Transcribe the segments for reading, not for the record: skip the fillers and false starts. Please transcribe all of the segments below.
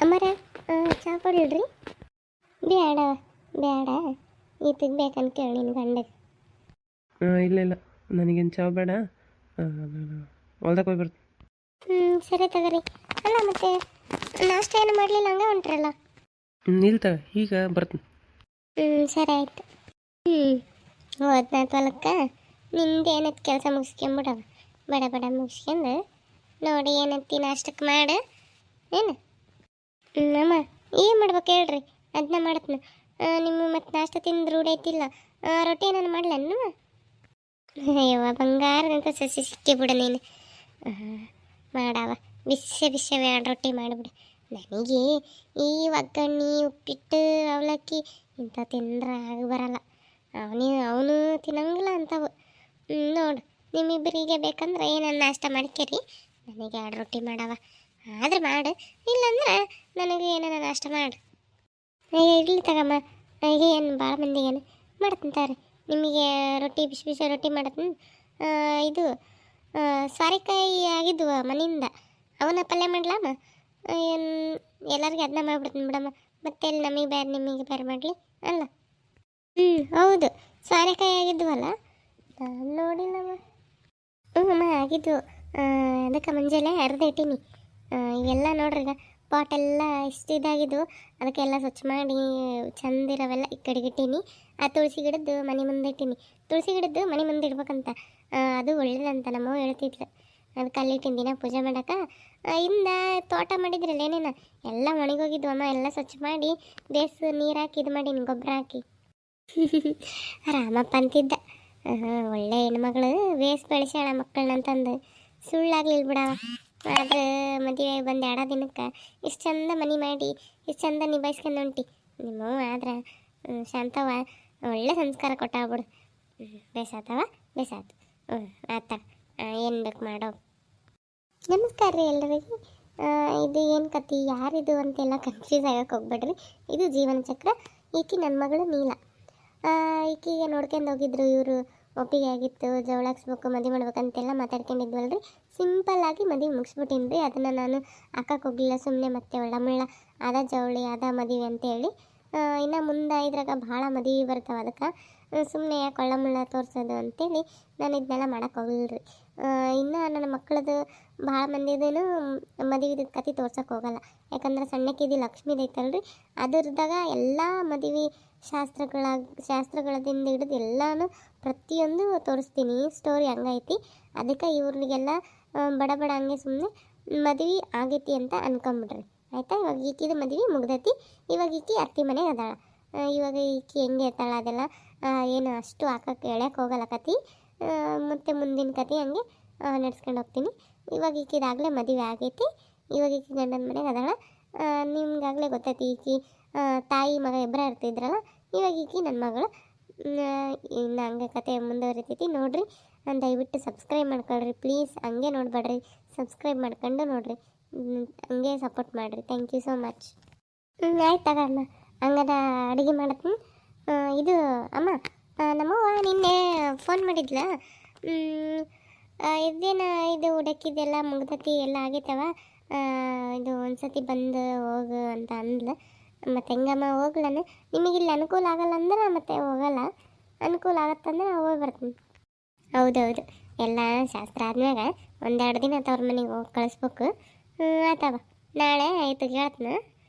ಅಮ್ಮರ ಚಾ ಕೊಡ್ರಿ. ಬೇಡ ಬೇಡ ಈತಗೆ ಬೇಕಂತ ಕೇಳಿ ನಿನ್ನ ಗಂಡಗೆ. ಇಲ್ಲ ಇಲ್ಲ ನನಗೇನು ಚಾ ಬೇಡ, ಹೊಲ್ದಕ್ಕೆ ಹೋಗಿ ಬರ್ತೀನಿ. ಸರಿ ತಗೋರಿ. ಅಲ್ಲ ಮತ್ತೆ ನಾಷ್ಟ ಏನು ಮಾಡಲಿಲ್ಲ ಹಂಗೆ ಹೊಂಟ್ರಲ್ಲ. ಇಲ್ಲ ಈಗ ಬರ್ತೀನಿ. ಸರಿ ಆಯಿತು. ಹೋದ್ನಾತ್ ಹೊಲಕ್ಕೆ ನಿಂದು ಏನತ್ತು ಕೆಲಸ ಮುಗಿಸ್ಕೊಂಬಿಡವ, ಬಡ ಬಡ ಮುಗಿಸ್ಕೊಂಡು ನೋಡಿ ಏನತ್ತಿ ನಾಷ್ಟಕ್ಕೆ ಮಾಡು ಏನು. ಅಮ್ಮ ಏನು ಮಾಡ್ಬೇಕು ಹೇಳ್ರಿ, ಅದನ್ನ ಮಾಡತ್ನ. ನಿಮ್ಮ ಮತ್ತು ನಾಷ್ಟ ತಿಂದು ರೂಢ ಐತಿಲ್ಲ, ರೊಟ್ಟಿ ಏನಾರು ಮಾಡ್ಲನ್ನು. ಅಯ್ಯವ್ವ ಬಂಗಾರದಂತ ಸಸಿ ಸಿಕ್ಕಿ ಬಿಡು ನೀನು. ಮಾಡವ ಬಿಸಿ ಬಿಸಿ ಎರಡು ರೊಟ್ಟಿ ಮಾಡಿಬಿಡು. ನನಗೆ ಈ ಒಗ್ಗರಣೆ ಉಪ್ಪಿಟ್ಟು ಅವಲಕ್ಕಿ ಇಂಥ ತಿಂದ್ರೆ ಆಗಿ ಬರಲ್ಲ. ಅವನು ತಿನ್ನಂಗಿಲ್ಲ ಅಂಥವು. ನೋಡು ನಿಮ್ಮಿಬ್ಬರಿಗೆ ಬೇಕಂದ್ರೆ ಏನನ್ನ ನಾಷ್ಟ ಮಾಡ್ಕೇರಿ, ನನಗೆ ಎರಡು ರೊಟ್ಟಿ ಮಾಡವ. ಆದ್ರೆ ಮಾಡು, ಇಲ್ಲಾಂದ್ರೆ ನನಗೆ ಏನಾರ ನಾಷ್ಟ ಮಾಡು. ಇಡ್ಲಿ ತಗಮ್ಮ, ಈಗ ಏನು ಭಾಳ ಮಂದಿಗೇನು ಮಾಡ್ತಿಂತಾರೆ. ನಿಮಗೆ ರೊಟ್ಟಿ ಬಿಸಿ ಬಿಸಿ ರೊಟ್ಟಿ ಮಾಡತ್ತೀನಿ. ಇದು ಸ್ವಾರೆಕಾಯಿ ಆಗಿದ್ವು ಮನೆಯಿಂದ, ಅವನ್ನ ಪಲ್ಯ ಮಾಡ್ಲಮ್ಮ. ಏನು ಎಲ್ಲರಿಗೆ ಅದನ್ನ ಮಾಡಿಬಿಡ್ತೀನಿ ಬಿಡಮ್ಮ. ಮತ್ತೆ ಎಲ್ಲಿ ನಮಗೆ ಬೇರೆ ನಿಮಗೆ ಬೇರೆ ಮಾಡಲಿ ಅಲ್ಲ. ಹೌದು ಸ್ವಾರೆಕಾಯಿ ಆಗಿದ್ವಲ್ಲ, ನಾನು ನೋಡಿಲ್ಲಮ್ಮ. ಅಮ್ಮ ಆಗಿದ್ವು. ಅದಕ್ಕೆ ಮುಂಜಾನೆ ಅರ್ಧ ಇಟ್ಟೀನಿ. ಇವೆಲ್ಲ ನೋಡ್ರಿ ಈಗ ಪಾಟೆಲ್ಲ ಇಷ್ಟು ಇದಾಗಿದ್ವು, ಅದಕ್ಕೆಲ್ಲ ಸ್ವಚ್ಛ ಮಾಡಿ ಚಂದಿರವೆಲ್ಲ ಈ ಕಡೆಗೆ ಇಟ್ಟೀನಿ. ಆ ತುಳಸಿ ಗಿಡದ್ದು ಮನೆ ಮುಂದೆ ಇಟ್ಟೀನಿ. ತುಳಸಿ ಗಿಡದ್ದು ಮನೆ ಮುಂದೆ ಇಡ್ಬೇಕಂತ, ಅದು ಒಳ್ಳೇದಂತ ನಮ್ಮವ್ವ ಹೇಳ್ತಿದ್ಲು. ಅದಕ್ಕೆ ಅಲ್ಲಿಟ್ಟಿನ ದಿನ ಪೂಜೆ ಮಾಡೋಕೆ. ಇಂದ ತೋಟ ಮಾಡಿದ್ರಲ್ಲ ಏನೇನು ಎಲ್ಲ ಒಣಗೋಗಿದ್ವು ಅಮ್ಮ, ಎಲ್ಲ ಸ್ವಚ್ಛ ಮಾಡಿ ಬೇಸ್ ನೀರು ಹಾಕಿ ಇದು ಮಾಡೀನಿ, ಗೊಬ್ಬರ ಹಾಕಿ. ರಾಮಪ್ಪ ಅಂತಿದ್ದ, ಒಳ್ಳೆ ಹೆಣ್ಮಗಳು ಬೇಸ್ ಬೆಳೆಸ್ಯಾಳ ಮಕ್ಕಳನ್ನಂತಂದು. ಸುಳ್ಳಾಗ್ಲಿಲ್ಲ ಬಿಡವ. ಆದ್ರೆ ಮದುವೆ ಬಂದು 2 ದಿನಕ್ಕೆ ಇಷ್ಟು ಚಂದ ಮನೆ ಮಾಡಿ ಇಷ್ಟು ಚಂದ ನಿಭಾಯಿಸ್ಕೊಂಡು ಹೊಂಟಿ ನಿಮ್ಮವ್ವ. ಆದ್ರೆ ಶಾಂತವ ಒಳ್ಳೆ ಸಂಸ್ಕಾರ ಕೊಟ್ಟಾಗ್ಬಿಡು. ಬೇಸಾತವ ಬೇಸಾತು. ಆತ ಏನು ಬೇಕು ಮಾಡೋ. ನಮಸ್ಕಾರ ರೀ ಎಲ್ಲರಿಗೂ. ಇದು ಏನು ಕತೆ ಯಾರಿದು ಅಂತೆಲ್ಲ ಕನ್ಫ್ಯೂಸ್ ಆಗಕ್ಕೆ ಹೋಗ್ಬೇಡ್ರಿ. ಇದು ಜೀವನ ಚಕ್ರ. ಈಕಿ ನನ್ನ ಮಗಳು ನೀಲ. ಈಕಿಗೆ ನೋಡ್ಕೊಂಡು ಹೋಗಿದ್ರು ಇವರು, ಒಪ್ಪಿಗೆ ಆಗಿತ್ತು, ಜವಳಾಕ್ಸ್ಬೇಕು ಮದುವೆ ಮಾಡ್ಬೇಕಂತೆಲ್ಲ ಮಾತಾಡ್ಕೊಂಡಿದ್ವಲ್ರಿ. ಸಿಂಪಲ್ಲಾಗಿ ಮದುವೆ ಮುಗಿಸ್ಬಿಟ್ಟೀನಿ ರೀ. ಅದನ್ನು ನಾನು ಹಾಕಕ್ಕೆ ಹೋಗಲಿಲ್ಲ, ಸುಮ್ಮನೆ ಮತ್ತೆ ಒಳ್ಳಮುಳ್ಳ ಅದ ಜವಳಿ ಅದ ಮದುವೆ ಅಂತೇಳಿ. ಇನ್ನು ಮುಂದೆ ಇದ್ರಾಗ ಭಾಳ ಮದುವೆ ಬರ್ತಾವೆ, ಅದಕ್ಕೆ ಸುಮ್ಮನೆ ಯಾಕೆ ಒಳ್ಳಮುಳ್ಳ ತೋರಿಸೋದು ಅಂತೇಳಿ ನಾನು ಇದನ್ನೆಲ್ಲ ಮಾಡೋಕ್ಕೆ ಹೋಗಲಿಲ್ಲ ರೀ. ಇನ್ನು ನನ್ನ ಮಕ್ಕಳದು ಭಾಳ ಮಂದಿದೇನು ಮದುವೆ ಕತೆ ತೋರ್ಸೋಕೆ ಹೋಗಲ್ಲ. ಯಾಕಂದ್ರೆ ಸಣ್ಣಕ್ಕಿದ್ದು ಲಕ್ಷ್ಮೀದು ಐತಲ್ರಿ, ಅದರದಾಗ ಎಲ್ಲ ಮದುವೆ ಶಾಸ್ತ್ರಗಳದಿಂದ ಹಿಡಿದು ಎಲ್ಲನೂ ಪ್ರತಿಯೊಂದು ತೋರಿಸ್ತೀನಿ. ಸ್ಟೋರಿ ಹಂಗೈತಿ. ಅದಕ್ಕೆ ಇವ್ರಿಗೆಲ್ಲ ಬಡ ಬಡ ಹಂಗೆ ಸುಮ್ಮನೆ ಮದುವೆ ಆಗೈತಿ ಅಂತ ಅನ್ಕೊಂಬಿಡ್ರಿ ಆಯಿತಾ. ಇವಾಗ ಈಕಿದು ಮದುವೆ ಮುಗ್ದೈತಿ. ಇವಾಗ ಈಕಿ ಅತ್ತಿ ಮನೆಗೆ ಅದಾಳ. ಇವಾಗ ಈಕಿ ಹೆಂಗೆ ಇರ್ತಾಳೆ ಅದೆಲ್ಲ ಏನು ಅಷ್ಟು ಹಾಕಕ್ಕೆ ಎಳ್ಯಕ್ಕೆ ಹೋಗಲ್ಲ ಕತೆ. ಮತ್ತು ಮುಂದಿನ ಕತೆ ಹಂಗೆ ನಡ್ಸ್ಕೊಂಡು ಹೋಗ್ತೀನಿ. ಇವಾಗ ಈಕಿದಾಗಲೇ ಮದುವೆ ಆಗೈತಿ. ಇವಾಗ ಈಕಿ ಗಂಡನ ಮನೆಗೆ ಅದಾಳ. ನಿಮ್ಗಾಗಲೇ ಗೊತ್ತೈತಿ ಈಕಿ ತಾಯಿ ಮಗ ಇಬ್ಬರ ಇರ್ತಿದ್ರಲ್ಲ. ಇವಾಗ ಈಕಿ ನನ್ನ ಮಗಳು. ಇನ್ನು ಹಂಗೆ ಕತೆ ಮುಂದುವರಿತೈತಿ ನೋಡಿರಿ. ದಯವಿಟ್ಟು ಸಬ್ಸ್ಕ್ರೈಬ್ ಮಾಡ್ಕೊಳ್ರಿ ಪ್ಲೀಸ್. ಹಂಗೆ ನೋಡಬೇಡ್ರಿ, ಸಬ್ಸ್ಕ್ರೈಬ್ ಮಾಡ್ಕೊಂಡು ನೋಡಿರಿ, ಹಂಗೆ ಸಪೋರ್ಟ್ ಮಾಡಿರಿ. Thank you so much. ಆಯ್ತು ತಗಮ್ಮ, ಹಂಗಾದ ಅಡುಗೆ ಮಾಡತ್ತೀನಿ. ಇದು ಅಮ್ಮ, ನಮ್ಮವ್ವ ನಿನ್ನೆ ಫೋನ್ ಮಾಡಿದ್ಲ. ಇದೇನು ಇದು ಹುಡುಕಿದ್ದೆಲ್ಲ ಮುಗ್ದತಿ ಎಲ್ಲ ಆಗೈತವ, ಇದು ಒಂದು ಸತಿ ಬಂದು ಹೋಗು ಅಂತ ಅಂದ್ಲು. ಮತ್ತು ಹೆಂಗಮ್ಮ ಹೋಗ್ಲನು, ನಿಮಗಿಲ್ಲಿ ಅನುಕೂಲ ಆಗಲ್ಲ ಅಂದ್ರೆ ಮತ್ತೆ ಹೋಗಲ್ಲ, ಅನುಕೂಲ ಆಗತ್ತಂದ್ರೆ ಹೋಗಿ ಬರ್ತೀನಿ. ಹೌದೌದು, ಎಲ್ಲ ಶಾಸ್ತ್ರ ಆದ್ಮ್ಯಾಗ 1-2 ದಿನ ತವ್ರ ಮನೆಗೆ ಹೋಗಿ ಕಳಿಸ್ಬೇಕು. ಆಯ್ತವ, ನಾಳೆ ಆಯ್ತು ಹೇಳ್ತೀನಿ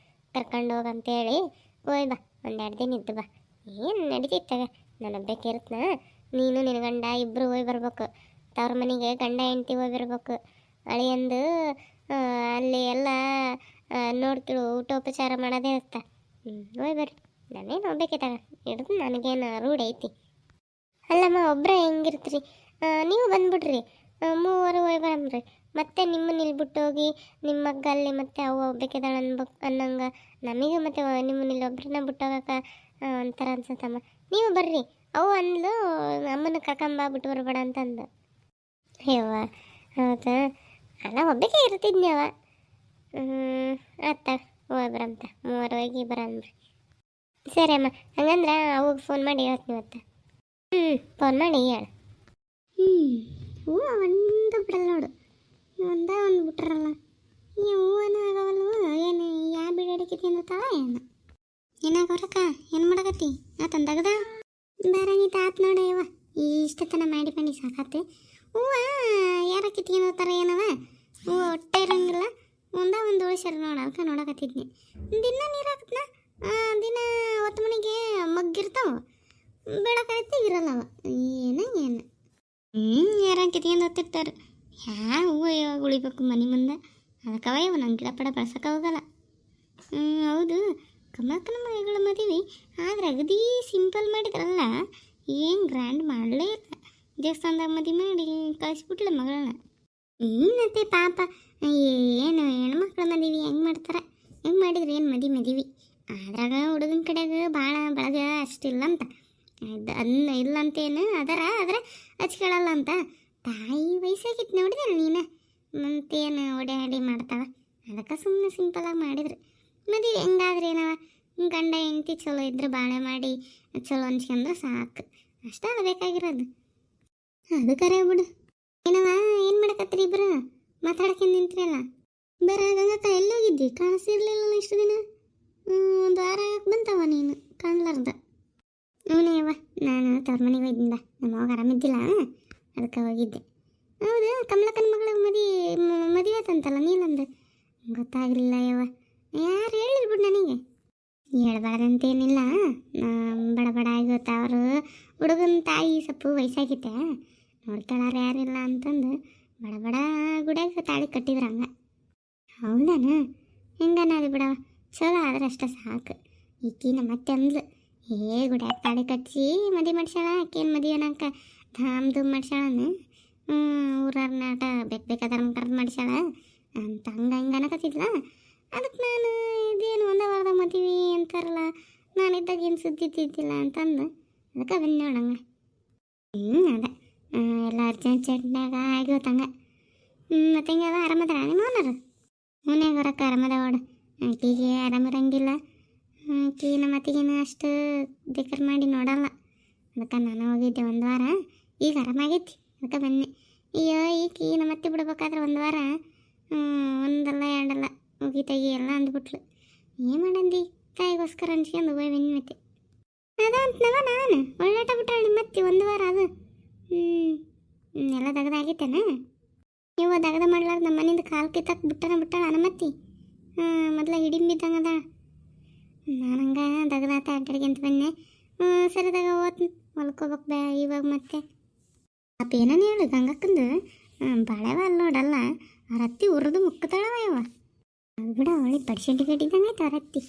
ಕರ್ಕೊಂಡು ಹೋಗಂತೇಳಿ. ಹೋಯ್ ಬಾ, 1-2 ದಿನ ಇದ್ದು ಬಾ. ಏನು ನಡೀತಿತ್ತಾಗ, ನಾನು ಒಬ್ಬಕ್ಕೆ ಇರ್ತನ, ನೀನು ನಿನ್ನ ಗಂಡ ಇಬ್ಬರು ಹೋಗಿ ಬರ್ಬೇಕು. ತವ್ರ ಮನೆಗೆ ಗಂಡ ಹೆಂಡ್ತಿ ಹೋಗಿ ಬರ್ಬೇಕು. ಅಳಿಯಂದು ಅಲ್ಲಿ ಎಲ್ಲ ನೋಡ್ತಿಳು, ಊಟೋಪಚಾರ ಮಾಡೋದೇ ಇರ್ತ. ಹೋಯ್ ಬರ್ರಿ, ನಾನೇನು ಹೋಗ್ಬೇಕೆ ತಗ, ಹಿಡ್ದು ನನಗೇನು ರೂಢ ಐತಿ. ಅಲ್ಲಮ್ಮ ಒಬ್ಬರೇ ಹೆಂಗಿರ್ತೀರಿ, ನೀವು ಬಂದ್ಬಿಡ್ರಿ, 3 ಹೋಗಿ ಬರಮ್ರಿ. ಮತ್ತೆ ನಿಮ್ಮನ್ನ ನಿಲ್ಬಿಟ್ಟು ಹೋಗಿ ನಿಮ್ಮ ಮಗ್ಗ ಅಲ್ಲಿ ಮತ್ತೆ ಅವು ಹೋಗ್ಬೇಕಿದ್ದಾಳೆ ಅನ್ನಂಗೆ ನಮಗೂ ಮತ್ತೆ ನಿಮ್ಮನ್ನ ಇಲ್ಲಿ ಒಬ್ಬರನ್ನ ಬಿಟ್ಟು ಹೋಗಕ್ಕೆ ಒಂಥರ ಅನ್ಸತ್ತಮ್ಮ. ನೀವು ಬರ್ರಿ, ಅವು ಅಂದ್ಲು ಅಮ್ಮನ ಕರ್ಕೊಂಬ ಬಿಟ್ಟು ಬರಬೇಡ ಅಂತಂದು. ಅಯ್ಯವ್ವ ಹೌದಾ, ಅಲ್ಲ ಒಬ್ಬಕ್ಕೆ ಇರ್ತಿದ್ನಿ ಅವ. ಆತ ಹೋಗಿ ಬರಂತ, 3 ಹೋಗಿ ಬರನ್ರಿ. ಸರಿ ಅಮ್ಮ, ಹಂಗಂದ್ರೆ ಅವಾಗ ಫೋನ್ ಮಾಡಿ ಹೇಳ್ತೀನಿ ಇವತ್ತು. ಫೋನ್ ಮಾಡಿ ಹೇಳು. ಹೂವು ಒಂದು ಬಿಡಲ್ಲ ನೋಡು, ಒಂದು ಬಿಟ್ರಲ್ಲ. ಈ ಹೂವನ ಆಗವಲ್ವ ಏನು, ಯಾವ ಬಿಡ ಕಿತ್ಕೊಂಡತ್ತಾಳ ಏನು ಏನಾಗ ಹೊರಕ ಏನು ಮಾಡಕತ್ತಿ ಆತನ ತೆಗ್ದ ಬರಂಗಿತ ಆತ್ ನೋಡ ಇವ ಇಷ್ಟತನ ಮಾಡಿ ಬನ್ನಿ ಸಾಕತ್ತೆ ಹೂವ ಯಾರ ಕಿತ್ಕೊಂಡೋಗ್ತಾರ ಏನವ ಹೂವು ಹೊಟ್ಟೆ ಇರಂಗಿಲ್ಲ ಒಂದು ಉಳಿಸ್ಯಾರ ನೋಡ ಅದಕ್ಕೆ ನೋಡಕತ್ತಿದ್ನಿ ದಿನ ನೀರು ಹಾಕತ್ನ ದಿನ 10 ಮಣಿಗೆ ಮಗ್ಗಿರ್ತಾವ ಬೆಳಕೈತಿ ಇರಲ್ಲವ ಏನು ಯಾರ ಕಿತ್ಕೊಂಡು ಹೋಗ್ತಿರ್ತಾರೆ ಹೂವು ಯಾವಾಗ ಉಳಿಬೇಕು ಮನೆ ಮುಂದೆ ಅದಕ್ಕವ ಇವ ನಂಗೆ ಗಿಡ ಪಡ ಬೆಳ್ಸಕ್ಕೆ ಹೋಗಲ್ಲ ಹೌದು ಕಮಲಕ್ಕನ ಮಗಳ ಮದುವೆ ಆದ್ರೆ ಅಗದಿ ಸಿಂಪಲ್ ಮಾಡಿದ್ರಲ್ಲ ಏನು ಗ್ರ್ಯಾಂಡ್ ಮಾಡಲೇ ಇಲ್ಲ ದೇವಸ್ಥಾನದಾಗ ಮದುವೆ ಮಾಡಿ ಕಳಿಸ್ಬಿಟ್ಲ ಮಗಳನ್ನ ಇನ್ನತ್ತೆ ಪಾಪ ಏನು ಹೆಣ್ಮಕ್ಳ ಮದುವೆ ಹೆಂಗೆ ಮಾಡ್ತಾರೆ ಹೆಂಗೆ ಮಾಡಿದ್ರೆ ಏನು ಮದುವೆ ಅದ್ರಾಗ ಹುಡುಗನ ಕಡೆಗೆ ಭಾಳ ಬಳಗ ಅಷ್ಟಿಲ್ಲ ಅಂತ ಅದನ್ನ ಇಲ್ಲ ಅಂತೇನು ಆದರೆ ಹಚ್ಕೊಳ್ಳಲ್ಲ ಅಂತ ತಾಯಿ ವಯಸ್ಸಾಗಿತ್ತು ನೋಡಿದೆ ನೀನು ಮತ್ತೇನು ಓಡಾಡಿ ಮಾಡ್ತಾಳೆ ಅದಕ್ಕೆ ಸುಮ್ಮನೆ ಸಿಂಪಲಾಗಿ ಮಾಡಿದ್ರು ಮದುವೆ ಹೆಂಗಾದ್ರೆ ಏನವ ಗಂಡ ಹೆಂಡತಿ ಚಲೋ ಇದ್ರೆ ಬಾಳೆ ಮಾಡಿ ಚಲೋ ಅನ್ಸ್ಕೊಂಡ್ರೆ ಸಾಕು ಅಷ್ಟೇ ಬೇಕಾಗಿರೋದು ಅದು ಕರೆ ಬಿಡು ಏನವ ಏನು ಮಾಡಕತ್ರಿ ಇಬ್ರು ಮಾತಾಡ್ಕೊಂಡು ನಿಂತ್ರಲ್ಲ ಬರ ಗಂಗಕ್ಕ ಎಲ್ಲೋಗಿದ್ದಿ ಕಾಣಿಸಿರ್ಲಿಲ್ಲ ಇಷ್ಟು ದಿನ ಒಂದು ವಾರ ಬಂತವ ನೀನು ಕಾಣ್ಲಾರ್ದ ಅವನೇವ ನಾನು ತವ್ರ ಮನೆಗೆ ಹೋಗಿದ್ದ ನಮ್ಮ ಅವಾಗ ಆರಾಮಿದ್ದಿಲ್ಲ ಅದಕ್ಕೆ ಹೋಗಿದ್ದೆ ಹೌದು ಕಮಲಕ್ಕನ ಮಗಳ ಮದುವೆ ಆತಂತಲ್ಲ ನೀನಂದು ಗೊತ್ತಾಗಲಿಲ್ಲ ಯವ್ವ ಯಾರು ಹೇಳಿರ್ಬಿಡು ನನಗೆ ಹೇಳ್ಬಾರ್ದಂತೇನಿಲ್ಲ ಬಡ ಆಗೋತ್ತ ಅವರು ಹುಡುಗನ ತಾಯಿ ಸ್ವಲ್ಪ ವಯಸ್ಸಾಗಿತ್ತೆ ನೋಡ್ತಾಳಾರ ಯಾರಿಲ್ಲ ಅಂತಂದು ಬಡ ಗುಡಿಯಾಗ ತಾಳಿ ಕಟ್ಟಿದ್ರು ಹಂಗೆ ಹೌದಾನ ಹೆಂಗನಾದಿ ಬಿಡವ ಚಲೋ ಆದ್ರೆ ಅಷ್ಟೇ ಸಾಕು ಈಕಿನ ಮತ್ತೆ ಅಂದ್ಲು ಗುಡಿಯಾಗ ತಾಳಿ ಕಟ್ಟಿಸಿ ಮದುವೆ ಮಾಡ್ಸ್ಯಾಳ ಆಕೇನು ಮದುವೆ ಅನ್ನಕ ಧಾಮ್ ಧೂಮ್ ಮಾಡ್ಸ್ಯಾಳನು ಊರಾರ ನಾಟ ಬೇಕಾದ್ರೆ ಕರೆದು ಮಾಡ್ಸ್ಯಾಳ ಅಂತ ಹಂಗೆ ಅನ್ನಕತ್ತಿದ್ಲ ಅದಕ್ಕೆ ನಾನು ಇದೇನು ಒಂದೇ ವಾರದಾಗ ಮದುವೆ ಅಂತಾರಲ್ಲ ನಾನಿದ್ದಾಗ ಏನು ಸುದ್ದಿ ತಿದ್ದಿಲ್ಲ ಅಂತಂದು ಅದಕ್ಕೆ ಬಂದು ನೋಡಂಗೆ ಅದೇ ಎಲ್ಲ ಅರ್ಜೆಂಟ್ನಾಗ ಆಗಿವತ್ತಂಗೆ ಮತ್ತೆ ಹಿಂಗೆಲ್ಲ ಆರಾಮದ ನಿಮ್ಮ ಓನರು ಮನ್ಯಾಗ ಹೊರಕ್ಕೆ ಆರಾಮದ ಓಡು ಆಕಿಗೆ ಆರಾಮಿರಂಗಿಲ್ಲ ಆಕಿ ನಮ್ಮ ಅತ್ತಿಗೇನು ಅಷ್ಟು ಬೇಕರ್ ಮಾಡಿ ನೋಡಲ್ಲ ಅದಕ್ಕೆ ನಾನು ಹೋಗಿದ್ದೆ ಒಂದು ವಾರ ಈಗ ಆರಾಮಾಗೈತಿ ಅದಕ್ಕೆ ಬನ್ನಿ ಅಯ್ಯೋ ಈಕಿ ನಮ್ಮ ಅತ್ತೆ ಬಿಡ್ಬೇಕಾದ್ರೆ ಒಂದು ವಾರ ಒಂದಲ್ಲ ಎರಡಲ್ಲ ಹೋಗಿ ತೆಗಿ ಎಲ್ಲ ಅಂದ್ಬಿಟ್ಲು ಏನು ಮಾಡಂದಿ ತಾಯಿಗೋಸ್ಕರ ಅನ್ಸ್ಕೊಂಡು ಹೋಗಿ ಬನ್ನಿ ಮತ್ತೆ ಅದಂತನವ ನಾನು ಒಳ್ಳಾಟ ಬಿಟ್ಟಾಳ ನಿಮ್ಮತ್ತಿ ಒಂದು ವಾರ ಅದು ಎಲ್ಲ ದಗದಾಗಿತ್ತೇನ ನೀವು ದಗದ ಮಾಡ್ಲಾರ್ದು ನಮ್ಮ ಮನೆಯಿಂದ ಕಾಲು ಕಿತ್ತಕ್ಕೆ ಬಿಟ್ಟಾಳ ನಮ್ಮತ್ತಿ ಮೊದಲ ಹಿಡಿಂಬಿದ್ದಂಗೆ ಅದ ನಾನು ಹಂಗೆ ದಗದಾತ ಅಡ್ಡಾಡಿಗೆ ಅಂತ ಬನ್ನೆ ಸರಿದಾಗ ಓದ್ತೀನಿ ಹೊಲ್ಕೋಬೇಕು ಇವಾಗ ಮತ್ತೆ ಪಾಪ ಏನನ್ನ ಹೇಳು ಗಂಗಕ್ಕಂದು ಬಾಳೆವ ಅಲ್ಲಿ ನೋಡಲ್ಲ ಅವ್ರ ಅತ್ತಿ ಉರಿದು ಮುಕ್ಕತಾಳವ ಯವ ಅದು ಬಿಡ ಅವಳಿಗೆ ಬಡ್ಶೆಡ್ಡಿ ಕಟ್ಟಿದ್ದಂಗೆ ಆಯ್ತು ಅವ್ರ ಅತ್ತಿ